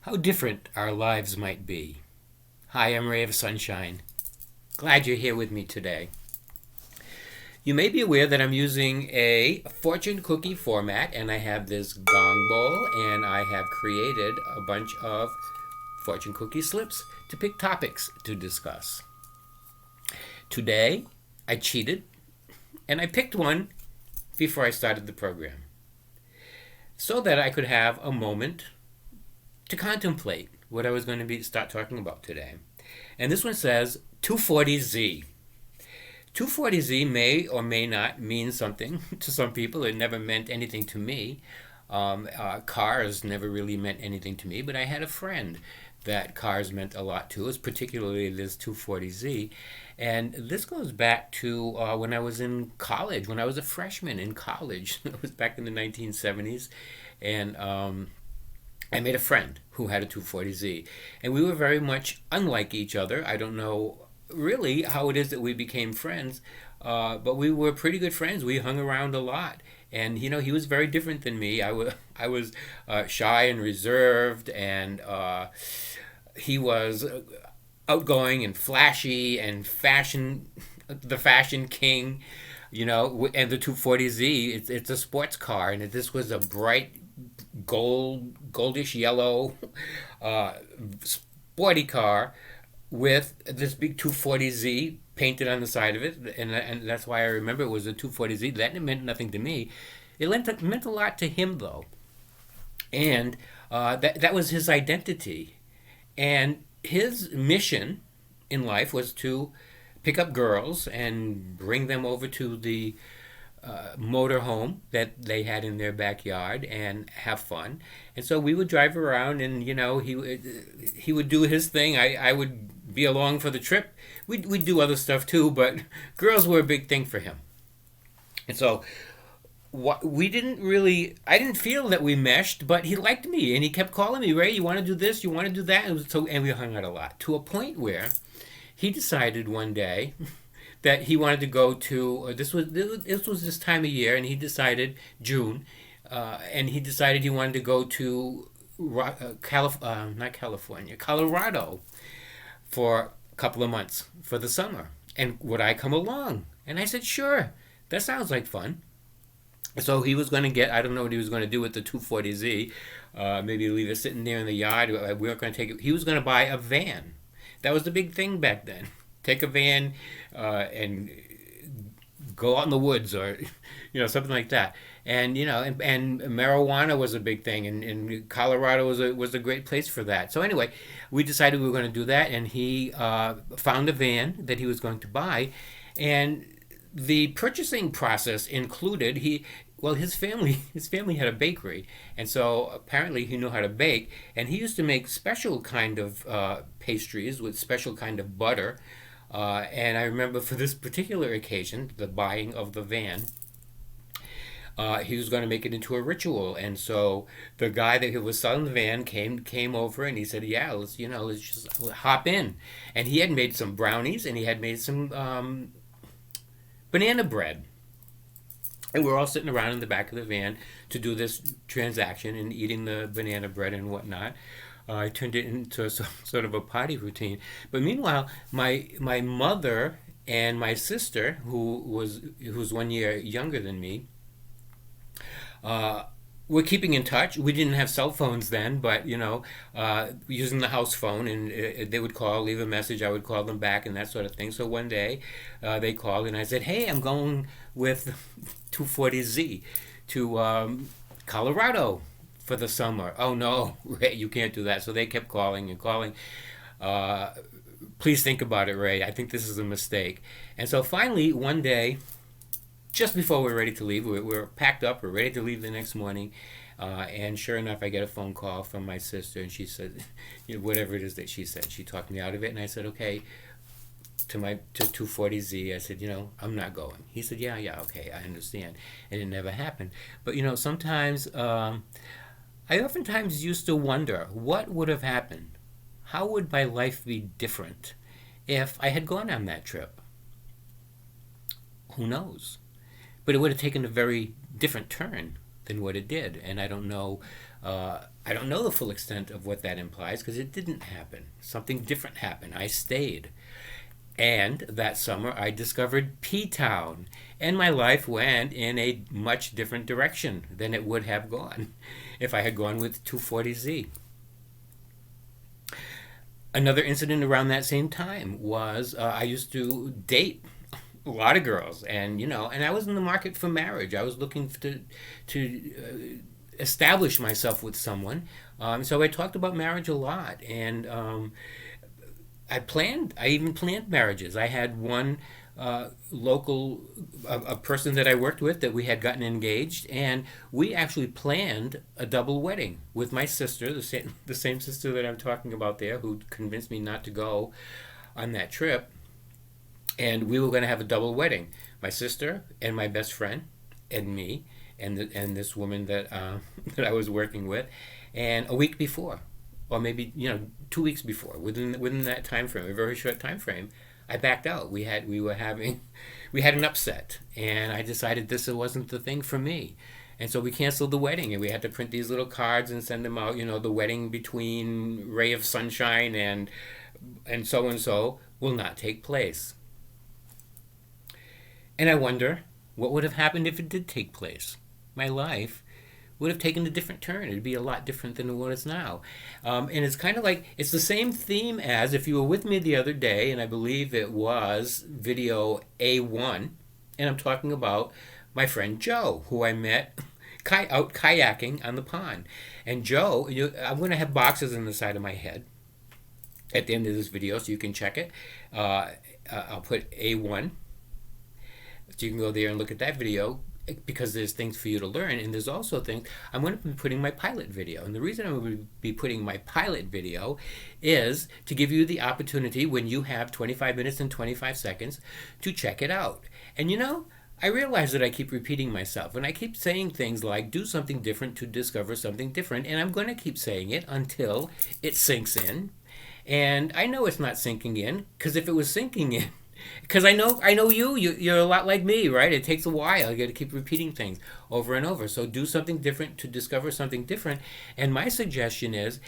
How different our lives might be. Hi, I'm Ray of Sunshine. Glad you're here with me today. You may be aware that I'm using a fortune cookie format, and I have this gong bowl, and I have created a bunch of fortune cookie slips to pick topics to discuss. Today, I cheated, and I picked one before I started the program so that I could have a moment to contemplate what I was going to start talking about today. And this one says 240Z. 240Z may or may not mean something to some people. It never meant anything to me. Cars never really meant anything to me, but I had a friend that cars meant a lot to us, particularly this 240Z. And this goes back to when I was in college, when I was a freshman in college. It was back in the 1970s. And I made a friend who had a 240Z, and we were very much unlike each other. I don't know really how it is that we became friends, but we were pretty good friends. We hung around a lot, and he was very different than me. I was shy and reserved, and he was outgoing and flashy and the fashion king. And the 240Z, it's a sports car, and this was a bright goldish yellow uh, sporty car with this big 240Z painted on the side of it, and that's why I remember it was a 240Z. That meant nothing to me. It meant a lot to him though, and that was his identity, and his mission in life was to pick up girls and bring them over to the motor home that they had in their backyard and have fun. And so we would drive around, and he would do his thing. I would be along for the trip. We'd do other stuff too, but girls were a big thing for him. And so I didn't feel that we meshed, but he liked me, and he kept calling me, Ray, you want to do this, you want to do that. And we hung out a lot, to a point where he decided one day that he wanted to go to. This was this time of year, and he decided June, and he decided he wanted to go to not California, Colorado, for a couple of months for the summer. And would I come along? And I said, sure. That sounds like fun. So he was going to get, I don't know what he was going to do with the 240Z. Maybe leave it sitting there in the yard. We weren't going to take it. He was going to buy a van. That was the big thing back then. Take a van and go out in the woods, or something like that. And marijuana was a big thing, and Colorado was a great place for that. So anyway, we decided we were going to do that, and he found a van that he was going to buy, and the purchasing process included his family had a bakery, and so apparently he knew how to bake, and he used to make special kind of pastries with special kind of butter. And I remember for this particular occasion, the buying of the van, he was going to make it into a ritual, and so the guy that was selling the van came over, and he said, "Yeah, let's just hop in." And he had made some brownies, and he had made some banana bread. And we're all sitting around in the back of the van to do this transaction and eating the banana bread and whatnot. I turned it into sort of a party routine. But meanwhile, my mother and my sister, who's 1 year younger than me, were keeping in touch. We didn't have cell phones then, but using the house phone, and they would call, leave a message. I would call them back, and that sort of thing. So one day, they called, and I said, "Hey, I'm going with 240Z to Colorado for the summer." "Oh no, Ray, you can't do that." So they kept calling and calling. "Please think about it, Ray. I think this is a mistake." And so finally, one day, just before we were ready to leave, we're packed up, we're ready to leave the next morning, and sure enough, I get a phone call from my sister, and she said, whatever it is that she said, she talked me out of it, and I said, okay, to 240Z, I said, I'm not going. He said, yeah, okay, I understand, and it never happened. But sometimes, I oftentimes used to wonder what would have happened. How would my life be different if I had gone on that trip? Who knows? But it would have taken a very different turn than what it did, and I don't know I don't know the full extent of what that implies because it didn't happen. Something different happened. I stayed. And that summer, I discovered P-Town, and my life went in a much different direction than it would have gone if I had gone with 240Z. Another incident around that same time was I used to date a lot of girls, and and I was in the market for marriage. I was looking to establish myself with someone. So I talked about marriage a lot, and I even planned marriages. I had one local, a person that I worked with that we had gotten engaged, and we actually planned a double wedding with my sister, the same sister that I'm talking about there, who convinced me not to go on that trip. And we were going to have a double wedding. My sister and my best friend and me and this woman that that I was working with. And a week before, or maybe 2 weeks before, within that time frame, a very short time frame, I backed out. We had an upset, and I decided this wasn't the thing for me. And so we canceled the wedding, and we had to print these little cards and send them out. The wedding between Ray of Sunshine and so will not take place. And I wonder what would have happened if it did take place. My life would have taken a different turn. It'd be a lot different than what it's now. And it's kind of like, it's the same theme as if you were with me the other day, and I believe it was video A1, and I'm talking about my friend Joe, who I met out kayaking on the pond. And Joe, I'm going to have boxes on the side of my head at the end of this video so you can check it. I'll put A1. So you can go there and look at that video because there's things for you to learn, and there's also things I'm going to be putting my pilot video. And the reason I'm going to be putting my pilot video is to give you the opportunity when you have 25 minutes and 25 seconds to check it out. And I realize that I keep repeating myself, and I keep saying things like do something different to discover something different, and I'm going to keep saying it until it sinks in. And I know it's not sinking in, because if it was sinking in, because I know you're a lot like me, right? It takes a while. You got to keep repeating things over and over. So do something different to discover something different. And my suggestion is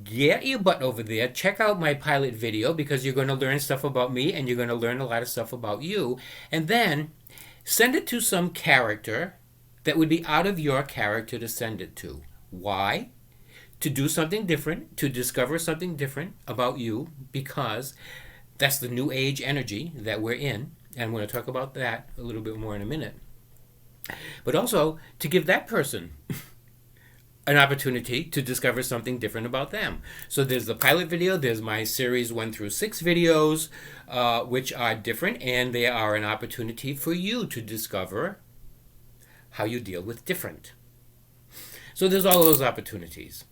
get your butt over there, check out my pilot video, because you're going to learn stuff about me and you're going to learn a lot of stuff about you. And then send it to some character that would be out of your character to send it to. Why? To do something different, to discover something different about you, because that's the new age energy that we're in, and I'm going to talk about that a little bit more in a minute. But also to give that person an opportunity to discover something different about them. So there's the pilot video, there's my series 1 through 6 videos, which are different, and they are an opportunity for you to discover how you deal with different. So there's all those opportunities.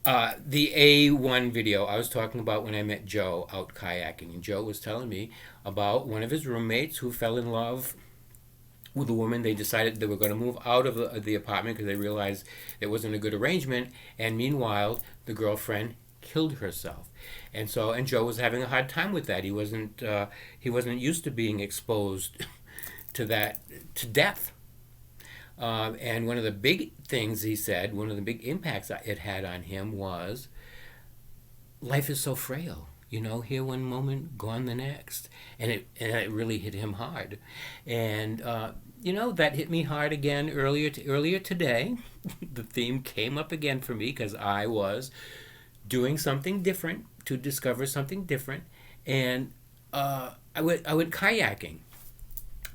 The A1 video I was talking about when I met Joe out kayaking, and Joe was telling me about one of his roommates who fell in love with a woman. They decided they were going to move out of the apartment because they realized it wasn't a good arrangement, and meanwhile the girlfriend killed herself. And Joe was having a hard time with that. He wasn't used to being exposed to death. And one of the big things he said, one of the big impacts it had on him was, life is so frail. Here one moment, gone the next. And it really hit him hard. And, that hit me hard again earlier today. The theme came up again for me because I was doing something different to discover something different. And I went kayaking.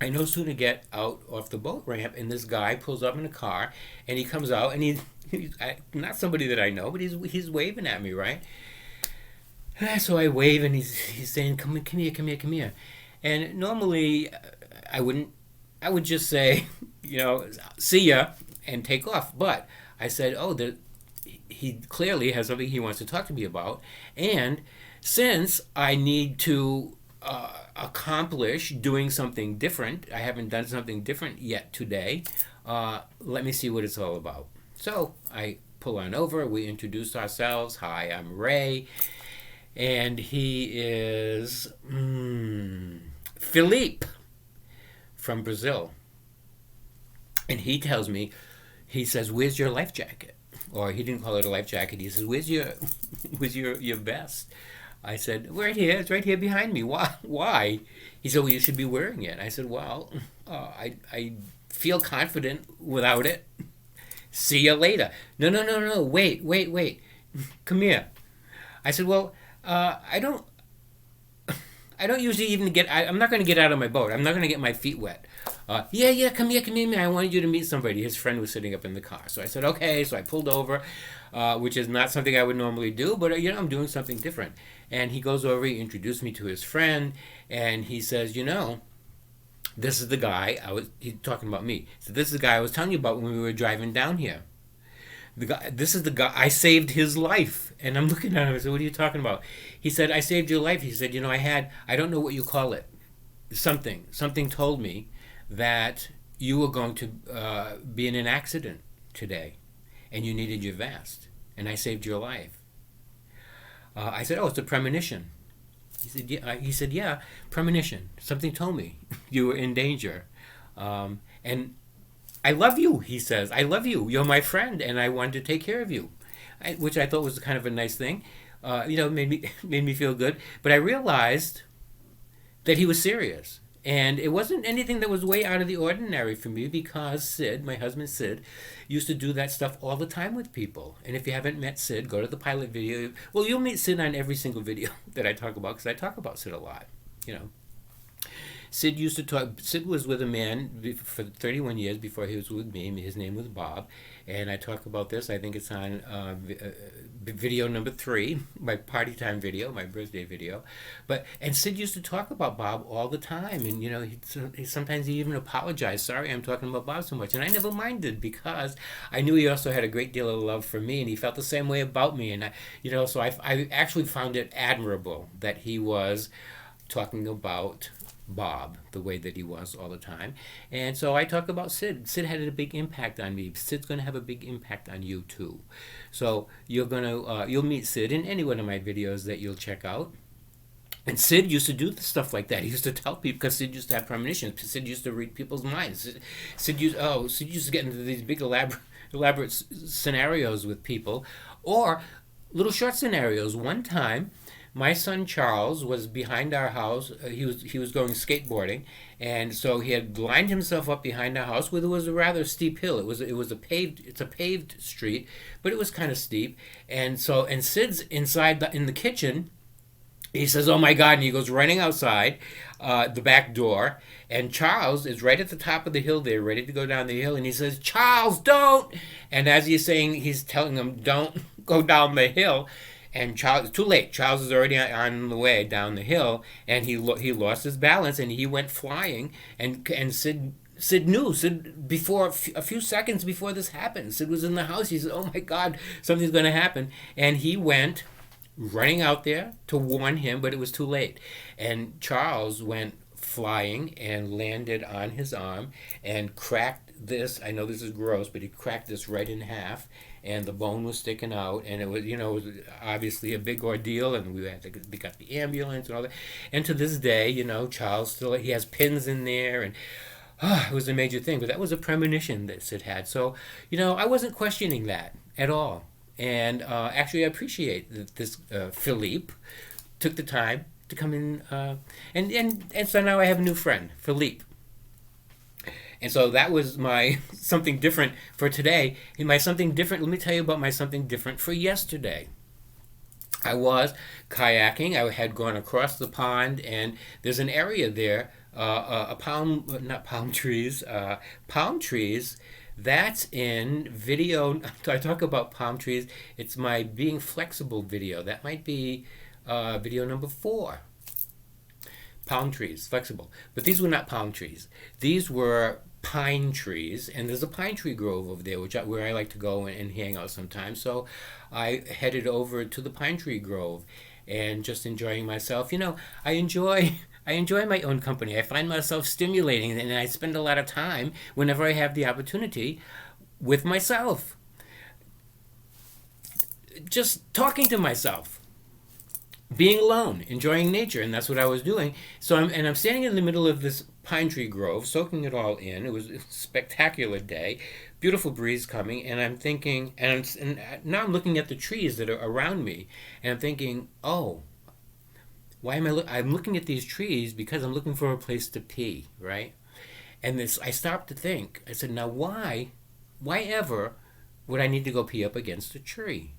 I no sooner get out off the boat ramp, and this guy pulls up in a car, and he comes out, and he's not somebody that I know, but he's waving at me, right? So I wave, and he's saying, come here. And normally I would just say, see ya, and take off. But I said, he clearly has something he wants to talk to me about, and since I need to accomplish doing something different, I haven't done something different yet today, let me see what it's all about. So I pull on over, we introduce ourselves. Hi, I'm Ray, and he is Philippe from Brazil. And he tells me, he says, where's your life jacket? or he didn't call it a life jacket. He says, "Where's your, where's your vest?" I said, "Right here. It's right here behind me. Why? Why?" He said, "Well, you should be wearing it." I said, "Well, I feel confident without it. See you later." No, no, no, no. Wait, wait, wait. Come here. I said, "Well, I don't. I don't usually even get. I'm not going to get out of my boat. I'm not going to get my feet wet." Yeah, yeah, come here, man. I wanted you to meet somebody. His friend was sitting up in the car. So I said, okay. So I pulled over, which is not something I would normally do, but I'm doing something different. And he goes over, he introduced me to his friend, and he says, this is the guy he's talking about me. So this is the guy I was telling you about when we were driving down here. This is the guy, I saved his life. And I'm looking at him, I said, what are you talking about? He said, I saved your life. He said, I don't know what you call it. Something told me that you were going to be in an accident today and you needed your vest. And I saved your life. I said, oh, it's a premonition. He said, yeah, premonition. Something told me you were in danger. And I love you, he says. I love you. You're my friend, and I wanted to take care of you, which I thought was kind of a nice thing. Made me feel good. But I realized that he was serious. And it wasn't anything that was way out of the ordinary for me because Sid, my husband Sid, used to do that stuff all the time with people. And if you haven't met Sid, go to the pilot video. Well, you'll meet Sid on every single video that I talk about because I talk about Sid a lot, Sid used to talk. Sid was with a man for 31 years before he was with me. His name was Bob, and I talk about this. I think it's on video number 3, my party time video, my birthday video. And Sid used to talk about Bob all the time, and he sometimes he even apologized. Sorry, I'm talking about Bob so much, and I never minded because I knew he also had a great deal of love for me, and he felt the same way about me, and so I actually found it admirable that he was talking about Bob the way that he was all the time. And so I talk about Sid. Sid had a big impact on me. Sid's going to have a big impact on you too. So you'll meet Sid in any one of my videos that you'll check out. And Sid used to do stuff like that. He used to tell people because Sid used to have premonitions. Sid used to read people's minds. Sid used to get into these big elaborate scenarios with people, or little short scenarios. One time, my son Charles was behind our house. He was going skateboarding, and so he had lined himself up behind our house where there was a rather steep hill. It's a paved street, but it was kind of steep. And Sid's inside in the kitchen. He says, "Oh my God!" And he goes running outside the back door. And Charles is right at the top of the hill there, ready to go down the hill. And he says, "Charles, don't!" And as he's telling him, "Don't go down the hill." And Charles, too late. Charles is already on the way down the hill, and he lost his balance, and he went flying. And Sid knew. Sid, before a few seconds before this happened, Sid was in the house. He said, "Oh my God, something's going to happen," and he went running out there to warn him, but it was too late. And Charles went flying and landed on his arm and cracked this. I know this is gross, but he cracked this right in half, and the bone was sticking out, and it was obviously a big ordeal, and we got the ambulance and all that. And to this day, Charles still, he has pins in there, and it was a major thing. But that was a premonition that Sid had. So I wasn't questioning that at all. And actually, I appreciate that this Philippe took the time to come in, and so now I have a new friend, Philippe. And so that was my something different for today. And my something different, let me tell you about my something different for yesterday. I was kayaking. I had gone across the pond, and there's an area there, palm trees. That's in video. I talk about palm trees. It's my Being Flexible video. That might be video number 4. Palm trees, flexible. But these were not palm trees. These were pine trees, and there's a pine tree grove over there, where I like to go and hang out sometimes. So I headed over to the pine tree grove and just enjoying myself. I enjoy my own company. I find myself stimulating, and I spend a lot of time whenever I have the opportunity with myself, just talking to myself, being alone, enjoying nature, and that's what I was doing. So I'm standing in the middle of this pine tree grove, soaking it all in. It was a spectacular day, beautiful breeze coming, and I'm thinking, and now I'm looking at the trees that are around me, and I'm thinking, oh, why am I'm looking at these trees because I'm looking for a place to pee, right? And this, I stopped to think. I said, now why ever would I need to go pee up against a tree?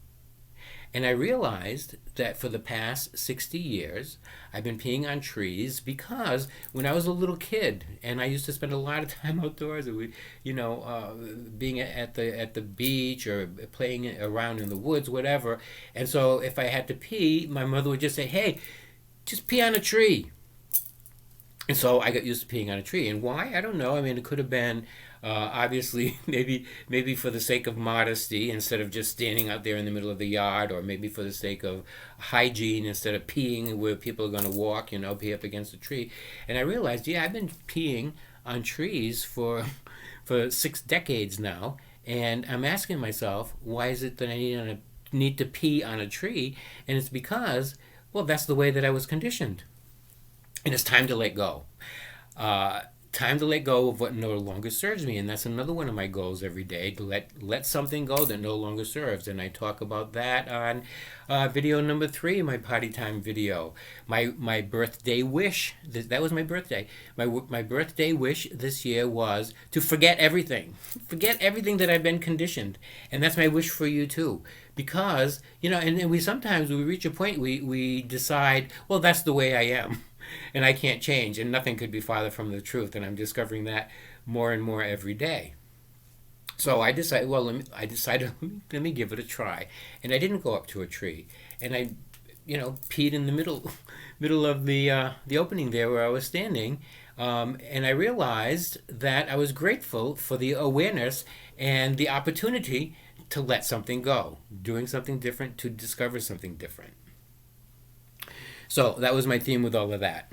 And I realized that for the past 60 years, I've been peeing on trees because when I was a little kid, and I used to spend a lot of time outdoors, being at the beach or playing around in the woods, whatever. And so if I had to pee, my mother would just say, "Hey, just pee on a tree." And so I got used to peeing on a tree. And why? I don't know. I mean, it could have been obviously maybe for the sake of modesty instead of just standing out there in the middle of the yard, or maybe for the sake of hygiene instead of peeing where people are going to walk, pee up against a tree. And I realized, yeah, I've been peeing on trees for 6 decades now, and I'm asking myself, why is it that I need to pee on a tree? And it's because, well, that's the way that I was conditioned. And it's time to let go. Time to let go of what no longer serves me. And that's another one of my goals every day, to let something go that no longer serves. And I talk about that on video number 3, my potty time video. My birthday wish, that was my birthday. My birthday wish this year was to forget everything. Forget everything that I've been conditioned. And that's my wish for you too. Because, and we sometimes, we reach a point, we decide, well, that's the way I am. And I can't change, and nothing could be farther from the truth, and I'm discovering that more and more every day. So I decided, let me give it a try. And I didn't go up to a tree, and I, peed in the middle of the opening there where I was standing, and I realized that I was grateful for the awareness and the opportunity to let something go, doing something different, to discover something different. So that was my theme with all of that.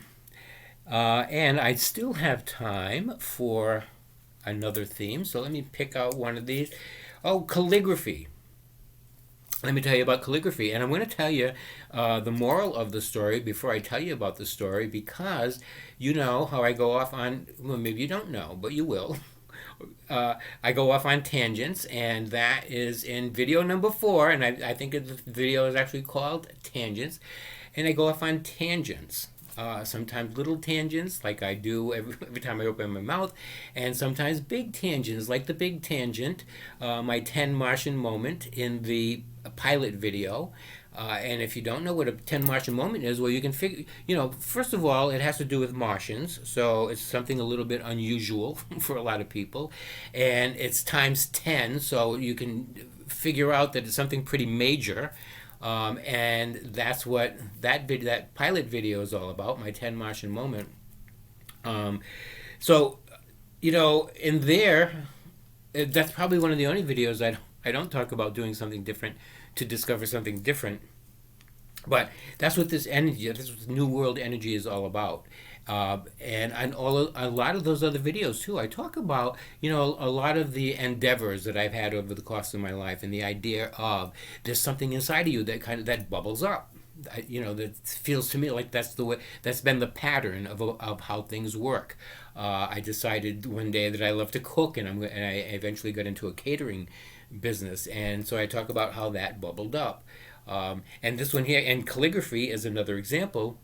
And I still have time for another theme. So let me pick out one of these. Oh, calligraphy. Let me tell you about calligraphy. And I'm going to tell you the moral of the story before I tell you about the story, because you know how I go off on, well, maybe you don't know, but you will. I go off on tangents, and that is in video number 4, and I think the video is actually called Tangents. And I go off on tangents, sometimes little tangents like I do every time I open my mouth, and sometimes big tangents like the big tangent, my 10 Martian moment in the pilot video. And if you don't know what a 10 Martian moment is, well, you can figure, first of all, it has to do with Martians, so it's something a little bit unusual for a lot of people, and it's times 10, so you can figure out that it's something pretty major. And that's what that pilot video is all about, my 10 Martian moment. So, in there, that's probably one of the only videos I don't talk about doing something different to discover something different. But that's what this energy, that's what New World energy is all about. And a lot of those other videos too, I talk about, a lot of the endeavors that I've had over the course of my life, and the idea of there's something inside of you that bubbles up. That feels to me like that's the way, that's been the pattern of how things work. I decided one day that I love to cook, and I eventually got into a catering business, and so I talk about how that bubbled up. And this one here, and calligraphy is another example.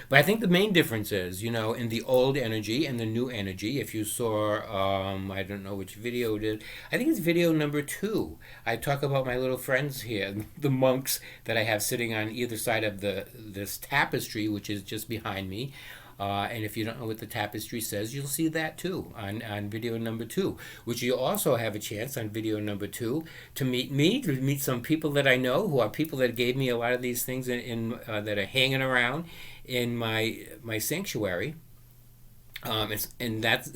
But I think the main difference is, in the old energy and the new energy. If you saw, I don't know which video it is. I think it's video number 2. I talk about my little friends here, the monks that I have sitting on either side of this tapestry, which is just behind me. And if you don't know what the tapestry says, you'll see that too on video number 2, which you also have a chance on video number 2 to meet me, to meet some people that I know, who are people that gave me a lot of these things that are hanging around in my sanctuary. And that's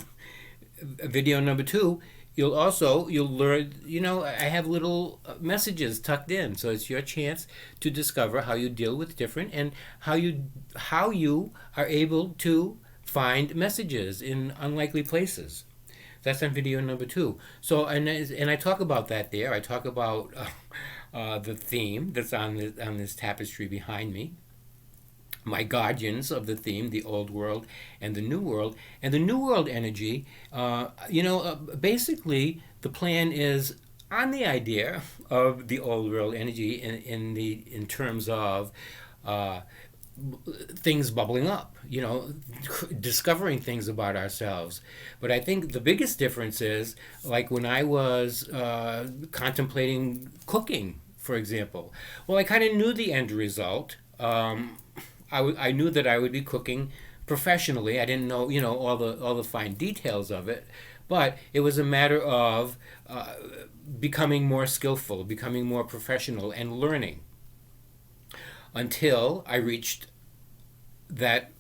video number 2. You'll learn, I have little messages tucked in, so it's your chance to discover how you deal with different, and how you are able to find messages in unlikely places. That's on video number 2. So, and I talk about that there. I talk about the theme that's on this tapestry behind me. my guardians of the theme, the old world and the new world. And the new world energy, basically the plan is on the idea of the old world energy in terms of uh, things bubbling up, discovering things about ourselves. But I think the biggest difference is, like when I was contemplating cooking, for example. Well, I kind of knew the end result. I knew that I would be cooking professionally. I didn't know, all the fine details of it, but it was a matter of becoming more skillful, becoming more professional, and learning until I reached that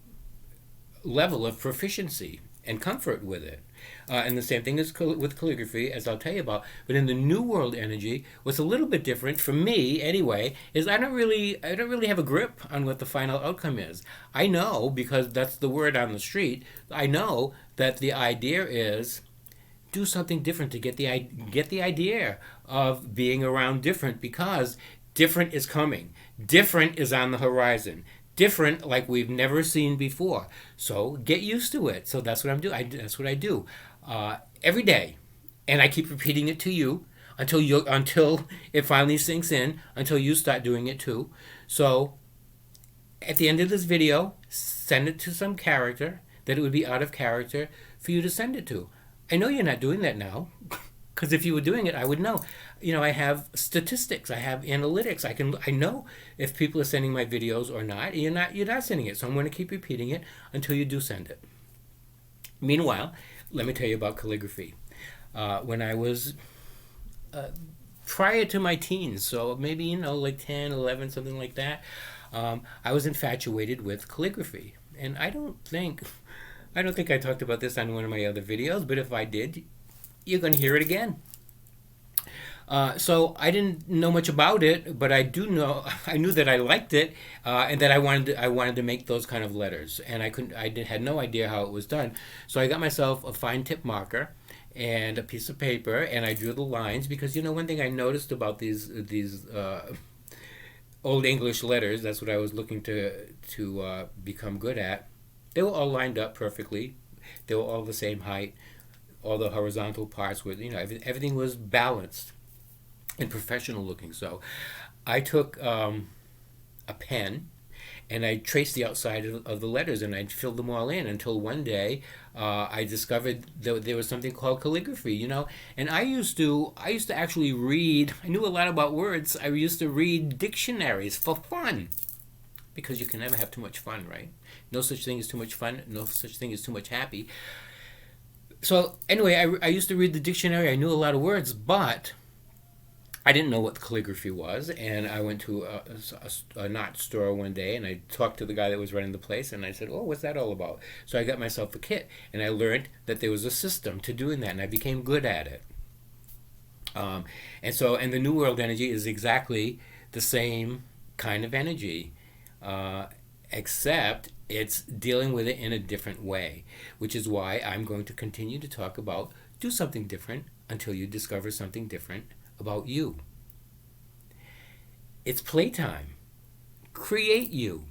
level of proficiency and comfort with it. And the same thing is with calligraphy, as I'll tell you about. But in the New World energy, what's a little bit different for me, anyway, is I don't really have a grip on what the final outcome is. I know, because that's the word on the street. I know that the idea is do something different to get the idea of being around different, because different is coming. Different is on the horizon. Different like we've never seen before. So get used to it. So that's what I'm doing. That's what I do every day, and I keep repeating it to you until it finally sinks in, until you start doing it too. So at the end of this video, send it to some character that it would be out of character for you to send it to. I know you're not doing that now, because if you were doing it, I would know. I have statistics, I have analytics. I know if people are sending my videos or not. You're not sending it, so I'm going to keep repeating it until you do send it. Meanwhile, let me tell you about calligraphy. When I was prior to my teens, so maybe like 10, 11, something like that, I was infatuated with calligraphy, and I don't think I talked about this on one of my other videos, but if I did, you're going to hear it again. So I didn't know much about it, but I knew that I liked it, and that I wanted to make those kind of letters, and had no idea how it was done. So I got myself a fine tip marker and a piece of paper, and I drew the lines, because one thing I noticed about these Old English letters, that's what I was looking to become good at. They were all lined up perfectly. They were all the same height. All the horizontal parts were, everything was balanced and professional looking. So I took a pen and I traced the outside of the letters, and I filled them all in until one day I discovered that there was something called calligraphy, and I used to actually read. I knew a lot about words. I used to read dictionaries for fun, because you can never have too much fun, right? No such thing as too much fun. No such thing as too much happy. So anyway, I used to read the dictionary. I knew a lot of words, but I didn't know what calligraphy was. And I went to a knot store one day, and I talked to the guy that was running the place, and I said, "Oh, what's that all about?" So I got myself a kit, and I learned that there was a system to doing that, and I became good at it. And the New World energy is exactly the same kind of energy, except it's dealing with it in a different way, which is why I'm going to continue to talk about do something different until you discover something different about you. It's playtime. Create you.